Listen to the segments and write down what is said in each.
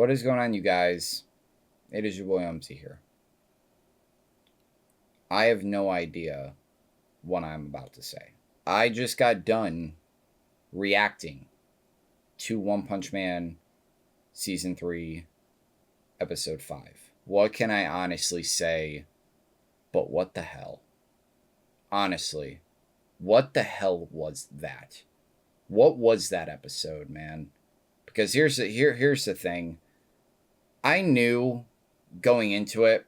What is going on, you guys? It is your boy Omzy here. I have no idea what I'm about to say. I just got done reacting to One Punch Man Season 3, Episode 5. What can I honestly say but what the hell? Honestly, what the hell was that? What was that episode, man? Because here's the thing. I knew going into it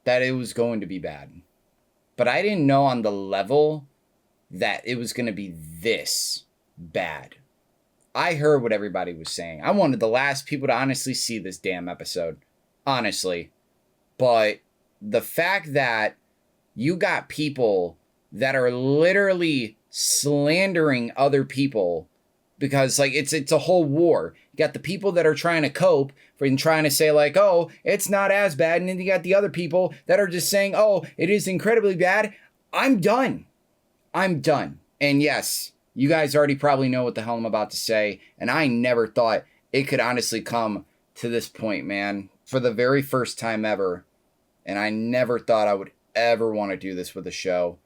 that it was going to be bad. But I didn't know on the level that it was going to be this bad. I heard what everybody was saying. I wanted the last people to honestly see this damn episode. Honestly. But the fact that you got people that are literally slandering other people because like it's a whole war. You got the people that are trying to cope and trying to say like, oh, it's not as bad. And then you got the other people that are just saying, oh, it is incredibly bad. I'm done. And yes, you guys already probably know what the hell I'm about to say. And I never thought it could honestly come to this point, man, for the very first time ever. And I never thought I would ever want to do this with a show.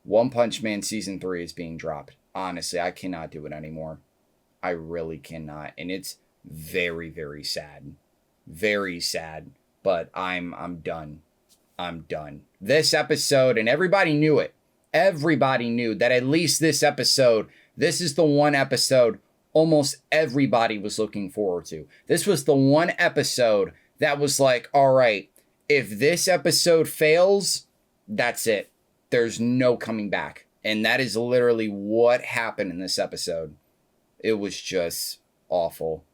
One Punch Man Season 3 is being dropped. Honestly, I cannot do it anymore. I really cannot. And it's very, very sad. Very sad. But I'm done. I'm done. This episode, and everybody knew it. Everybody knew that at least this episode, this is the one episode almost everybody was looking forward to. This was the one episode that was like, all right, if this episode fails, that's it. There's no coming back. And that is literally what happened in this episode. It was just awful.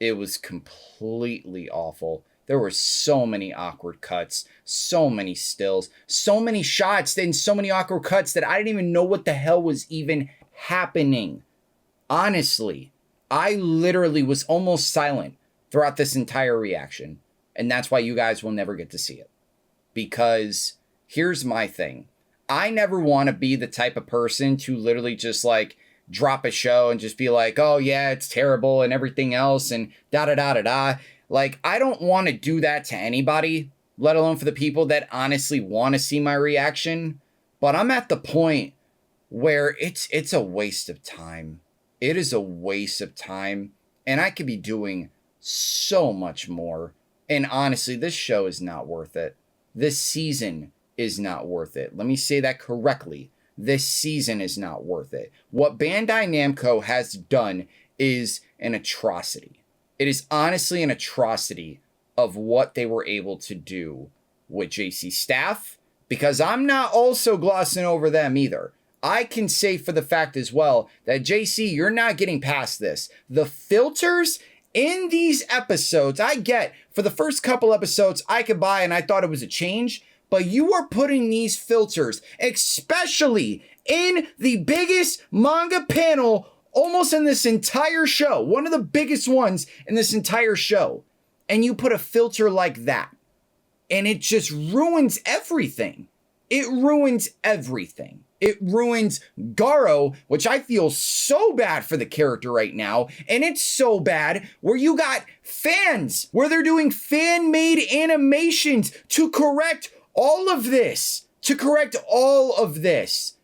It was completely awful. There were so many awkward cuts, so many stills, so many shots, and so many awkward cuts that I didn't even know what the hell was even happening. Honestly, I literally was almost silent throughout this entire reaction. And that's why you guys will never get to see it. Because here's my thing. I never want to be the type of person to literally just like drop a show and just be like, oh yeah, it's terrible and everything else and da-da-da-da-da. Like, I don't want to do that to anybody, let alone for the people that honestly want to see my reaction. But I'm at the point where it's a waste of time. It is a waste of time. And I could be doing so much more. And honestly, this show is not worth it. This season is not worth it. Let me say that correctly. This season is not worth it. What Bandai Namco has done is an atrocity. It is honestly an atrocity of what they were able to do with JC Staff, because I'm not also glossing over them either. I can say for the fact as well that JC, you're not getting past this. The filters in these episodes, I get for the first couple episodes I could buy and I thought it was a change, but you are putting these filters, especially in the biggest manga panel almost in this entire show, one of the biggest ones in this entire show, and you put a filter like that, and it just ruins everything. It ruins everything. It ruins Garo, which I feel so bad for the character right now. And it's so bad where you got fans, where they're doing fan-made animations to correct all of this.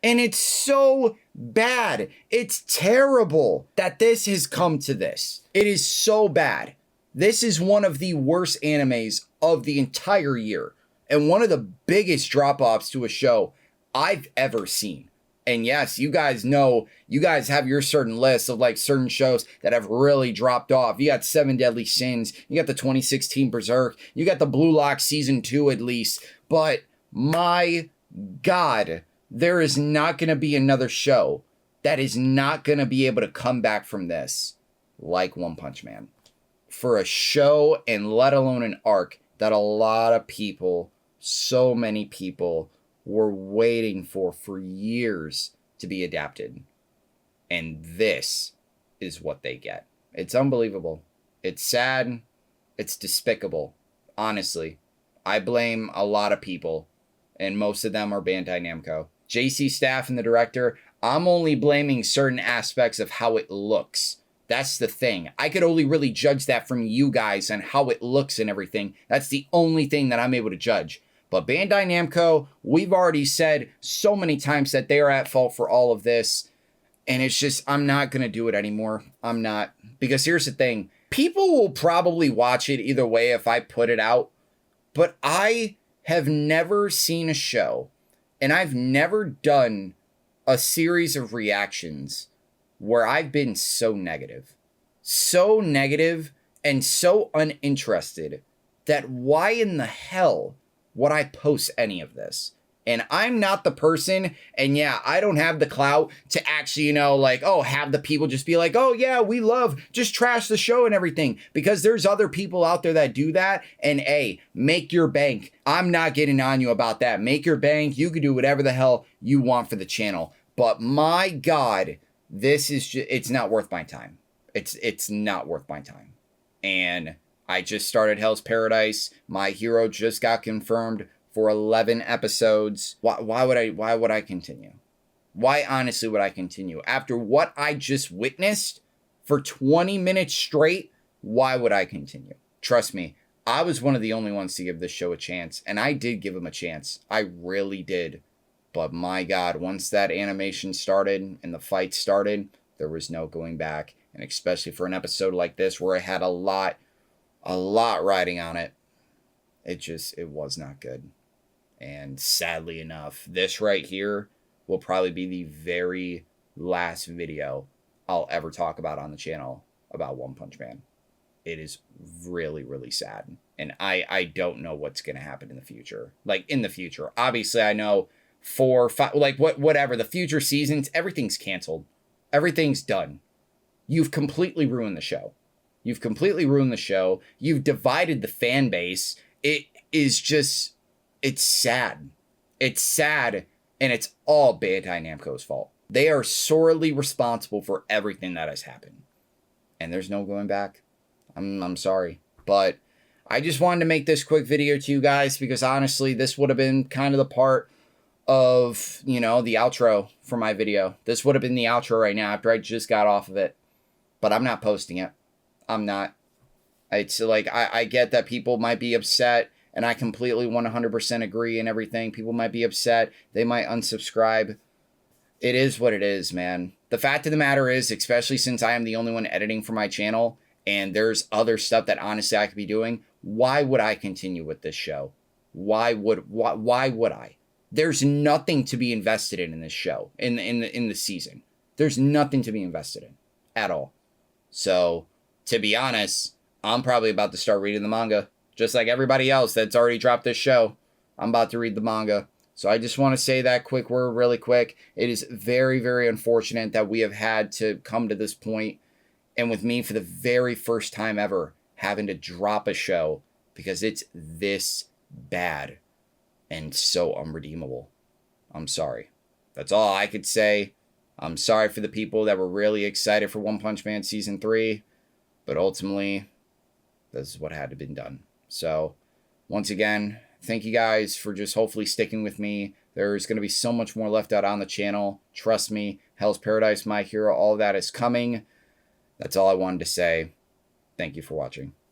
And it's so bad. It's terrible that this has come to this. It is so bad. This is one of the worst animes of the entire year. And one of the biggest drop-offs to a show I've ever seen. And yes, you guys know, you guys have your certain lists of like certain shows that have really dropped off. You got Seven Deadly Sins. You got the 2016 Berserk. You got the Blue Lock Season 2 at least. But my God, there is not going to be another show that is not going to be able to come back from this like One Punch Man. For a show and let alone an arc that a lot of people, so many people, were waiting for years to be adapted. And this is what they get. It's unbelievable. It's sad. It's despicable. Honestly, I blame a lot of people, and most of them are Bandai Namco. JC Staff and the director, I'm only blaming certain aspects of how it looks. That's the thing. I could only really judge that from you guys and how it looks and everything. That's the only thing that I'm able to judge. But Bandai Namco, we've already said so many times that they are at fault for all of this. And it's just, I'm not going to do it anymore. I'm not. Because here's the thing. People will probably watch it either way if I put it out. But I have never seen a show, and I've never done a series of reactions where I've been so negative and so uninterested that why in the hell would I post any of this? And I'm not the person, and yeah, I don't have the clout to actually, have the people just be like, oh yeah, we love, just trash the show and everything. Because there's other people out there that do that, and hey, make your bank. I'm not getting on you about that. Make your bank. You can do whatever the hell you want for the channel. But my God, this is just, it's not worth my time. It's not worth my time. And I just started Hell's Paradise. My hero just got confirmed for 11 episodes. Why would I continue? Why honestly would I continue? After what I just witnessed for 20 minutes straight, why would I continue? Trust me, I was one of the only ones to give this show a chance, and I did give him a chance. I really did. But my God, once that animation started and the fight started, there was no going back. And especially for an episode like this where it had a lot riding on it, it was not good. And sadly enough, this right here will probably be the very last video I'll ever talk about on the channel about One Punch Man. It is really, really sad. And I don't know what's going to happen in the future. Like, in the future. Obviously, I know 4, 5, whatever. The future seasons, everything's canceled. Everything's done. You've completely ruined the show. You've completely ruined the show. You've divided the fan base. It is just... It's sad. It's sad, and it's all Bandai Namco's fault. They are sorely responsible for everything that has happened. And there's no going back. I'm sorry. But I just wanted to make this quick video to you guys because honestly, this would have been kind of the part of, the outro for my video. This would have been the outro right now after I just got off of it. But I'm not posting it. I'm not. It's like, I get that people might be upset. And I completely 100% agree and everything. People might be upset. They might unsubscribe. It is what it is, man. The fact of the matter is, especially since I am the only one editing for my channel, and there's other stuff that honestly I could be doing, why would I continue with this show? Why would I? There's nothing to be invested in this show, in the season. There's nothing to be invested in at all. So, to be honest, I'm probably about to start reading the manga. Just like everybody else that's already dropped this show, I'm about to read the manga. So I just want to say that quick word really quick. It is very, very unfortunate that we have had to come to this point, and with me for the very first time ever having to drop a show because it's this bad and so unredeemable. I'm sorry. That's all I could say. I'm sorry for the people that were really excited for One Punch Man Season 3, but ultimately, this is what had to be done. So, once again, thank you guys for just hopefully sticking with me. There's going to be so much more left out on the channel. Trust me, Hell's Paradise, My Hero, all of that is coming. That's all I wanted to say. Thank you for watching.